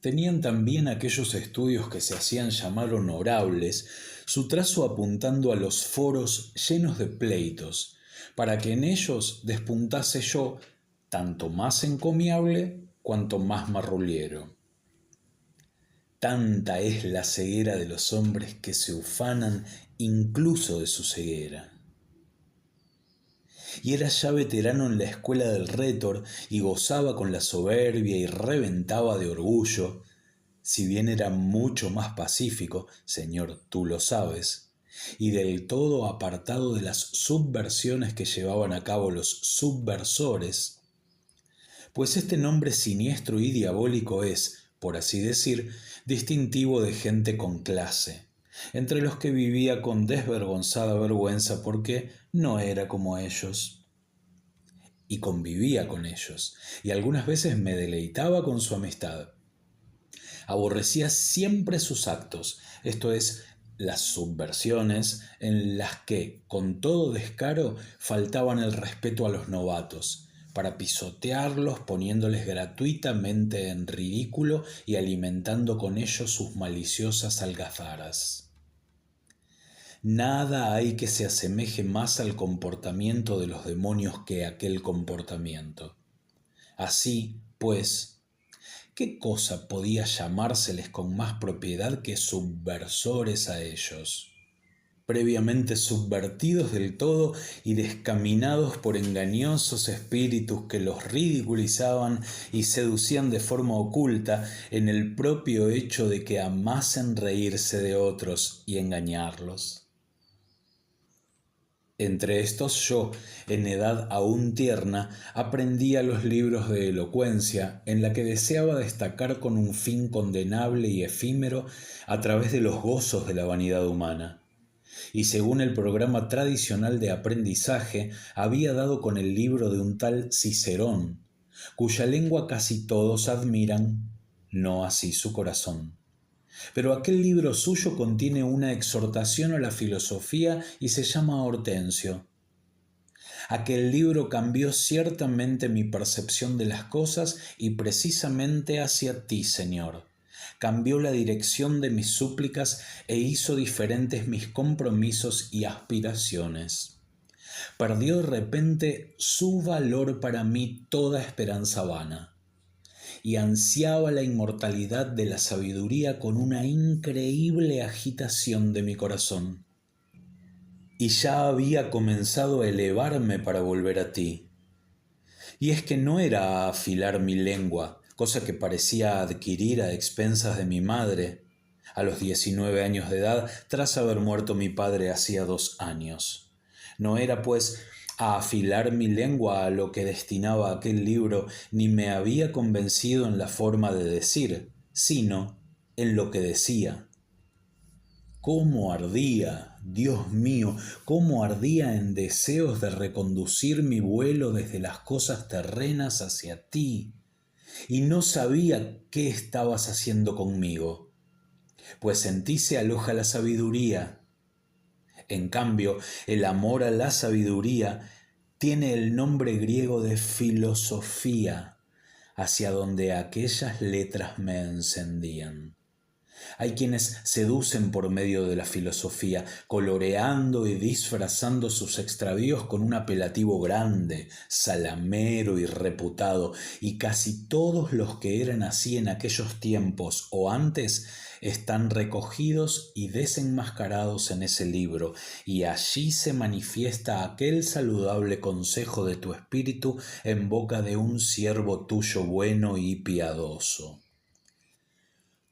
tenían también aquellos estudios que se hacían llamar honorables, su trazo apuntando a los foros llenos de pleitos, para que en ellos despuntase yo, tanto más encomiable cuanto más marrullero. Tanta es la ceguera de los hombres que se ufanan incluso de su ceguera. Y era ya veterano en la escuela del rétor y gozaba con la soberbia y reventaba de orgullo, si bien era mucho más pacífico, señor, tú lo sabes, y del todo apartado de las subversiones que llevaban a cabo los subversores, pues este nombre siniestro y diabólico es, por así decir, distintivo de gente con clase, entre los que vivía con desvergonzada vergüenza porque no era como ellos. Y convivía con ellos, y algunas veces me deleitaba con su amistad. Aborrecía siempre sus actos, esto es, las subversiones en las que, con todo descaro, faltaban el respeto a los novatos, para pisotearlos poniéndoles gratuitamente en ridículo y alimentando con ello sus maliciosas algazaras. Nada hay que se asemeje más al comportamiento de los demonios que aquel comportamiento. Así, pues, ¿qué cosa podía llamárseles con más propiedad que subversores a ellos? Previamente subvertidos del todo y descaminados por engañosos espíritus que los ridiculizaban y seducían de forma oculta en el propio hecho de que amasen reírse de otros y engañarlos. Entre estos yo, en edad aún tierna, aprendía los libros de elocuencia, en la que deseaba destacar con un fin condenable y efímero a través de los gozos de la vanidad humana. Y según el programa tradicional de aprendizaje, había dado con el libro de un tal Cicerón, cuya lengua casi todos admiran, no así su corazón. Pero aquel libro suyo contiene una exhortación a la filosofía y se llama Hortensio. Aquel libro cambió ciertamente mi percepción de las cosas y precisamente hacia ti, Señor. Cambió la dirección de mis súplicas e hizo diferentes mis compromisos y aspiraciones. Perdió de repente su valor para mí toda esperanza vana y ansiaba la inmortalidad de la sabiduría con una increíble agitación de mi corazón. Y ya había comenzado a elevarme para volver a ti. Y es que no era a afilar mi lengua, cosa que parecía adquirir a expensas de mi madre, a los 19 años de edad, tras haber muerto mi padre hacía 2 años. No era, pues, a afilar mi lengua a lo que destinaba aquel libro, ni me había convencido en la forma de decir, sino en lo que decía. Cómo ardía, Dios mío, cómo ardía en deseos de reconducir mi vuelo desde las cosas terrenas hacia ti, y no sabía qué estabas haciendo conmigo, pues en ti se aloja la sabiduría. En cambio, el amor a la sabiduría tiene el nombre griego de filosofía, hacia donde aquellas letras me encendían. Hay quienes seducen por medio de la filosofía, coloreando y disfrazando sus extravíos con un apelativo grande, salamero y reputado, y casi todos los que eran así en aquellos tiempos o antes están recogidos y desenmascarados en ese libro, y allí se manifiesta aquel saludable consejo de tu espíritu en boca de un siervo tuyo bueno y piadoso.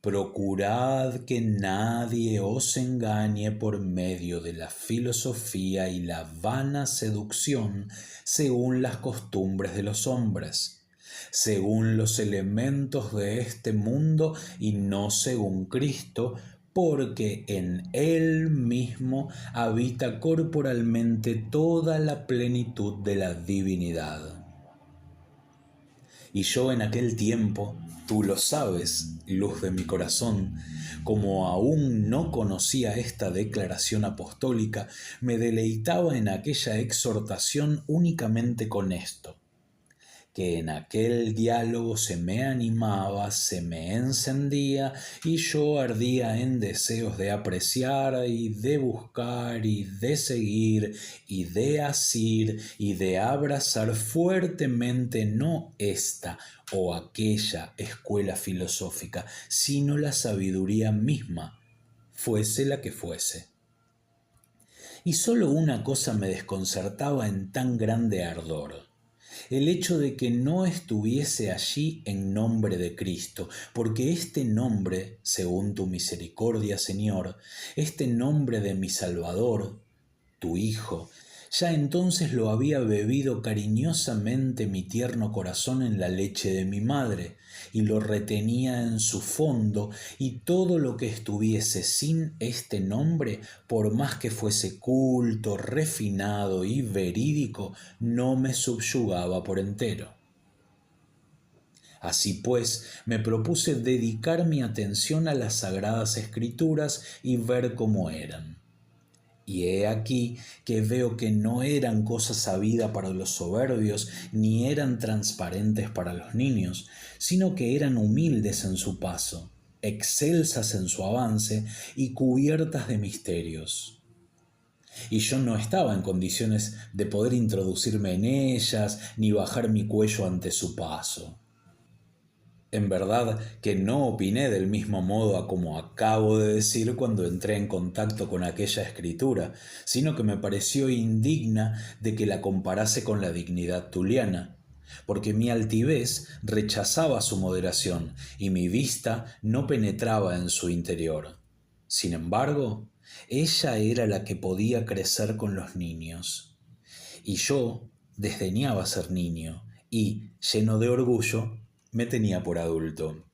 Procurad que nadie os engañe por medio de la filosofía y la vana seducción según las costumbres de los hombres, según los elementos de este mundo y no según Cristo, porque en Él mismo habita corporalmente toda la plenitud de la divinidad. Y yo en aquel tiempo, tú lo sabes, luz de mi corazón, como aún no conocía esta declaración apostólica, me deleitaba en aquella exhortación únicamente con esto: que en aquel diálogo se me animaba, se me encendía y yo ardía en deseos de apreciar y de buscar y de seguir y de asir y de abrazar fuertemente no esta o aquella escuela filosófica, sino la sabiduría misma, fuese la que fuese. Y sólo una cosa me desconcertaba en tan grande ardor: el hecho de que no estuviese allí en nombre de Cristo, porque este nombre, según tu misericordia, Señor, este nombre de mi Salvador, tu Hijo, ya entonces lo había bebido cariñosamente mi tierno corazón en la leche de mi madre, y lo retenía en su fondo, y todo lo que estuviese sin este nombre, por más que fuese culto, refinado y verídico, no me subyugaba por entero. Así pues, me propuse dedicar mi atención a las sagradas escrituras y ver cómo eran. Y he aquí que veo que no eran cosa sabida para los soberbios, ni eran transparentes para los niños, sino que eran humildes en su paso, excelsas en su avance y cubiertas de misterios. Y yo no estaba en condiciones de poder introducirme en ellas, ni bajar mi cuello ante su paso. En verdad que no opiné del mismo modo a como acabo de decir cuando entré en contacto con aquella escritura, sino que me pareció indigna de que la comparase con la dignidad tuliana, porque mi altivez rechazaba su moderación y mi vista no penetraba en su interior. Sin embargo, ella era la que podía crecer con los niños, y yo desdeñaba ser niño y, lleno de orgullo, me tenía por adulto.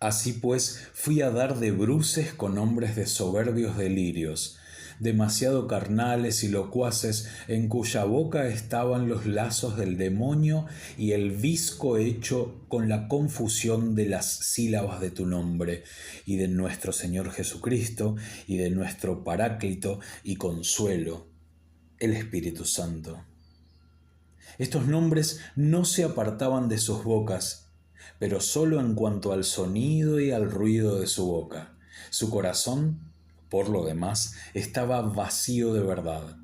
Así pues, fui a dar de bruces con hombres de soberbios delirios, demasiado carnales y locuaces, en cuya boca estaban los lazos del demonio y el visco hecho con la confusión de las sílabas de tu nombre, y de nuestro Señor Jesucristo, y de nuestro Paráclito y Consuelo, el Espíritu Santo. Estos nombres no se apartaban de sus bocas, pero sólo en cuanto al sonido y al ruido de su boca. Su corazón, por lo demás, estaba vacío de verdad.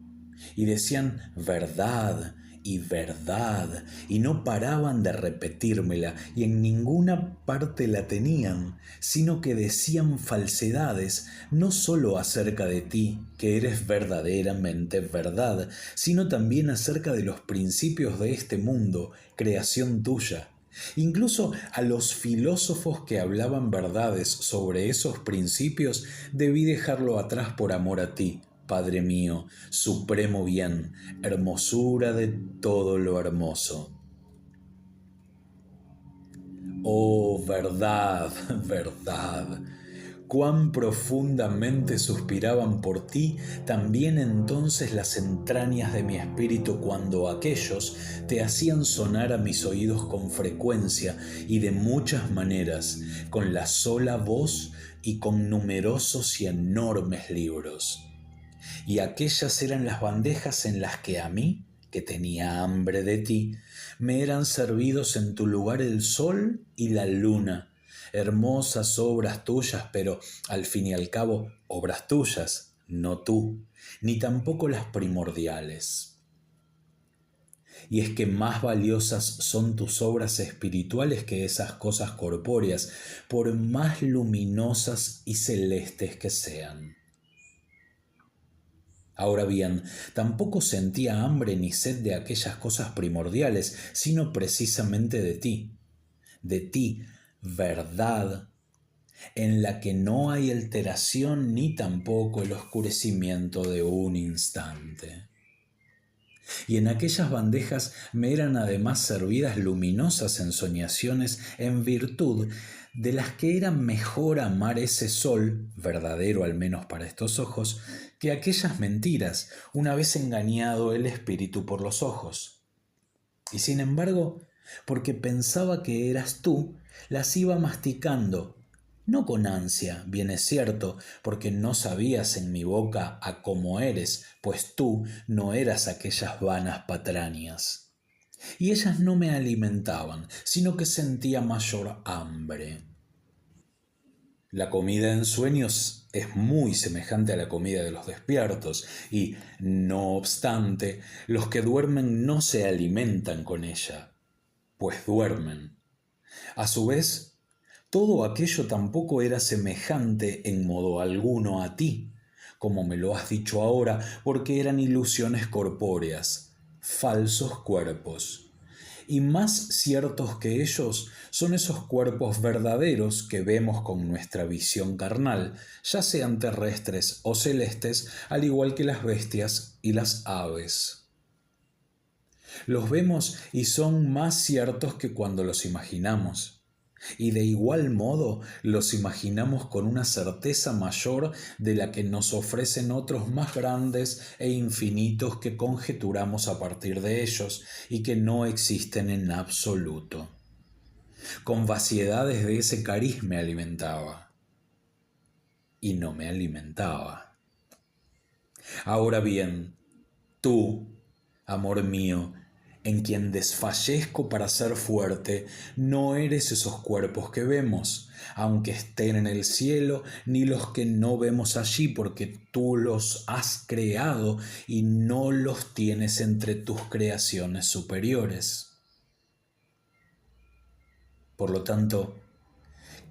Y decían verdad y verdad, y no paraban de repetírmela, y en ninguna parte la tenían, sino que decían falsedades, no sólo acerca de ti, que eres verdaderamente verdad, sino también acerca de los principios de este mundo, creación tuya. Incluso a los filósofos que hablaban verdades sobre esos principios debí dejarlo atrás por amor a ti, Padre mío, supremo bien, hermosura de todo lo hermoso. Oh, verdad, verdad. Cuán profundamente suspiraban por ti también entonces las entrañas de mi espíritu cuando aquellos te hacían sonar a mis oídos con frecuencia y de muchas maneras, con la sola voz y con numerosos y enormes libros. Y aquellas eran las bandejas en las que a mí, que tenía hambre de ti, me eran servidos en tu lugar el sol y la luna, hermosas obras tuyas, pero al fin y al cabo obras tuyas, no tú, ni tampoco las primordiales. Y es que más valiosas son tus obras espirituales que esas cosas corpóreas, por más luminosas y celestes que sean. Ahora bien, tampoco sentía hambre ni sed de aquellas cosas primordiales, sino precisamente de ti, verdad, en la que no hay alteración ni tampoco el oscurecimiento de un instante. Y en aquellas bandejas me eran además servidas luminosas ensoñaciones en virtud de las que era mejor amar ese sol, verdadero al menos para estos ojos, que aquellas mentiras, una vez engañado el espíritu por los ojos. Y sin embargo, porque pensaba que eras tú, las iba masticando, no con ansia, bien es cierto, porque no sabías en mi boca a cómo eres, pues tú no eras aquellas vanas patrañas. y ellas no me alimentaban, sino que sentía mayor hambre. La comida en sueños es muy semejante a la comida de los despiertos, y, no obstante, los que duermen no se alimentan con ella, pues duermen. A su vez, todo aquello tampoco era semejante en modo alguno a ti, como me lo has dicho ahora, porque eran ilusiones corpóreas, falsos cuerpos. Y más ciertos que ellos son esos cuerpos verdaderos que vemos con nuestra visión carnal, ya sean terrestres o celestes, al igual que las bestias y las aves. Los vemos y son más ciertos que cuando los imaginamos. Y de igual modo los imaginamos con una certeza mayor de la que nos ofrecen otros más grandes e infinitos que conjeturamos a partir de ellos y que no existen en absoluto. Con vaciedades de ese cariz me alimentaba y no me alimentaba. Ahora bien, tú, amor mío, en quien desfallezco para ser fuerte, no eres esos cuerpos que vemos, aunque estén en el cielo, ni los que no vemos allí, porque tú los has creado y no los tienes entre tus creaciones superiores. Por lo tanto,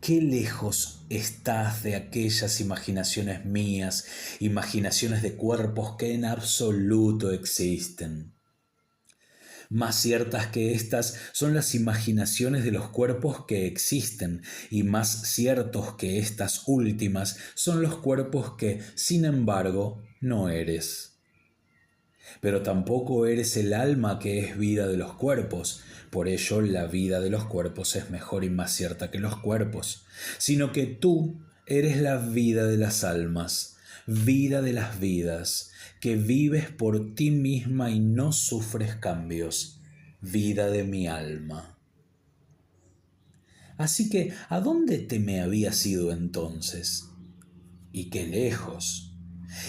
qué lejos estás de aquellas imaginaciones mías, imaginaciones de cuerpos que en absoluto existen. Más ciertas que estas son las imaginaciones de los cuerpos que existen, y más ciertos que estas últimas son los cuerpos que, sin embargo, no eres. Pero tampoco eres el alma que es vida de los cuerpos, por ello la vida de los cuerpos es mejor y más cierta que los cuerpos, sino que tú eres la vida de las almas, vida de las vidas, que vives por ti misma y no sufres cambios, vida de mi alma. Así que, ¿a dónde te me habías ido entonces? Y qué lejos.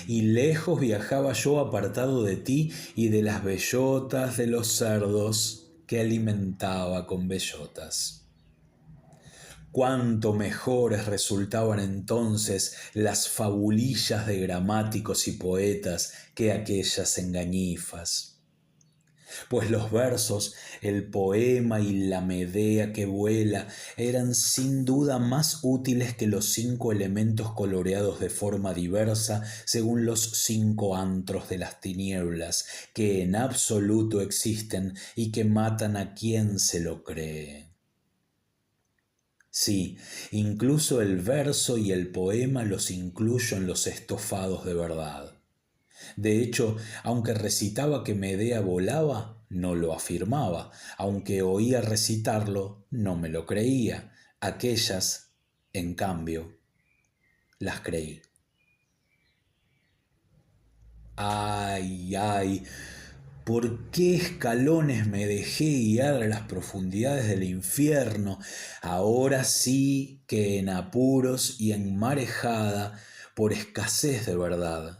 Y lejos viajaba yo apartado de ti y de las bellotas de los cerdos que alimentaba con bellotas. Cuánto mejores resultaban entonces las fabulillas de gramáticos y poetas que aquellas engañifas. Pues los versos, el poema y la Medea que vuela eran sin duda más útiles que los 5 elementos coloreados de forma diversa según los 5 antros de las tinieblas que en absoluto existen y que matan a quien se lo cree. Sí, incluso el verso y el poema los incluyo en los estofados de verdad. De hecho, aunque recitaba que Medea volaba, no lo afirmaba. Aunque oía recitarlo, no me lo creía. Aquellas, en cambio, las creí. Ay, ay, ¿por qué escalones me dejé guiar a las profundidades del infierno? Ahora sí que en apuros y en marejada, por escasez de verdad,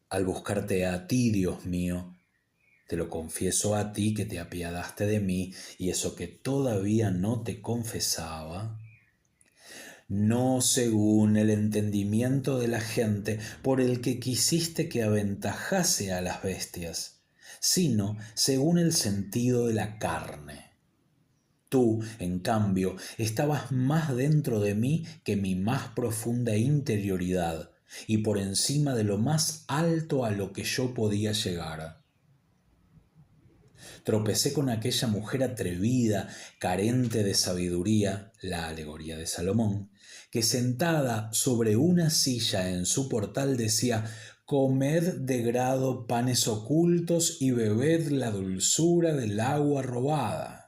al buscarte a ti, Dios mío, te lo confieso a ti que te apiadaste de mí y eso que todavía no te confesaba, no según el entendimiento de la gente por el que quisiste que aventajase a las bestias, sino según el sentido de la carne. Tú, en cambio, estabas más dentro de mí que mi más profunda interioridad y por encima de lo más alto a lo que yo podía llegar. Tropecé con aquella mujer atrevida, carente de sabiduría, la alegoría de Salomón, que sentada sobre una silla en su portal decía: «Comed de grado panes ocultos y bebed la dulzura del agua robada».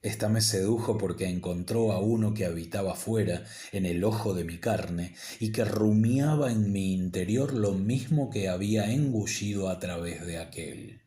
Esta me sedujo porque encontró a uno que habitaba fuera, en el ojo de mi carne, y que rumiaba en mi interior lo mismo que había engullido a través de aquel.